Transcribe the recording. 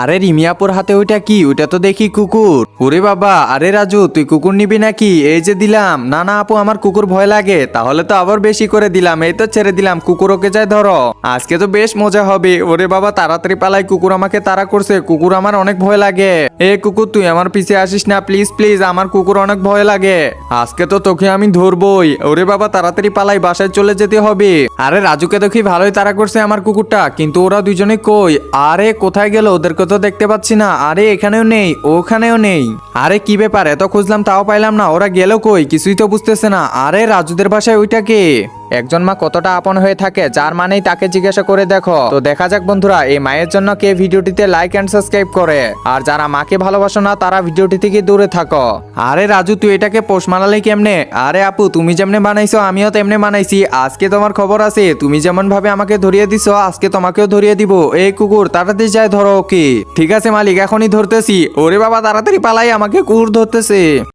আরে রিমিয়াপুর হাতে ওইটা কি? ওইটা তো দেখি কুকুর। ওরে বাবা, আরে রাজু তুই কুকুর নিবি নাকি? এই যে দিলাম। না না আপু, আমার কুকুর ভয় লাগে। তাহলে তো আবার বেশি করে দিলাম। এই তো ছেড়ে দিলাম, কুকুর ওকে যায় ধরো। আজকে তো বেশ মজা হবে। ওরে বাবা তাড়াতাড়ি পালাই, কুকুর আমাকে তাড়া করছে। কুকুর আমার অনেক ভয় লাগে। এ কুকুর তুই আমার পিছে আসিস না প্লিজ প্লিজ, আমার কুকুর অনেক ভয় লাগে। আজকে তো তোকে আমি ধরবই। ওরে বাবা তাড়াতাড়ি পালাই, বাসায় চলে যেতে হবে। আরে রাজুকে দেখি ভালোই তাড়া করছে আমার কুকুরটা, কিন্তু ওরা দুজনে কই? আরে কোথায় গেল? ওদেরকে তো দেখতে পাচ্ছি না। আরে এখানেও নেই, ওখানেও নেই। আরে কি ব্যাপার, এত খুঁজলাম তাও পাইলাম না। ওরা গেল কই? কিছুই তো বুঝতেছে না। আরে রাজুদের বাসায় ওইটা কে? একজন মা কতটা আপন হয়ে থাকে, যার মানেই তাকে জিজ্ঞাসা করে দেখো। তো দেখা যাক বন্ধুরা, এই মায়ের জন্য কে ভিডিওটিতে লাইক এন্ড সাবস্ক্রাইব করে। আর যারা মাকে ভালোবাসো না তারা ভিডিওটি থেকে দূরে থাকো। আরে রাজু তুই এটাকে পোষ মানালে কেমনে? আরে আপু তুমি যেমনে বানাইছো আমিও তেমনে বানাইছি। আজকে তোমার খবর আছে, তুমি যেমন ভাবে আমাকে ধরিয়ে দিছো আজকে তোমাকেও ধরিয়ে দিব। এই কুকুর তাড়াতাড়ি যায় ধরো ওকে। ঠিক আছে মালিক, এখনই ধরতেছি। ওরে বাবা তাড়াতাড়ি পালাই, আমাকে কুকুর ধরতেছে।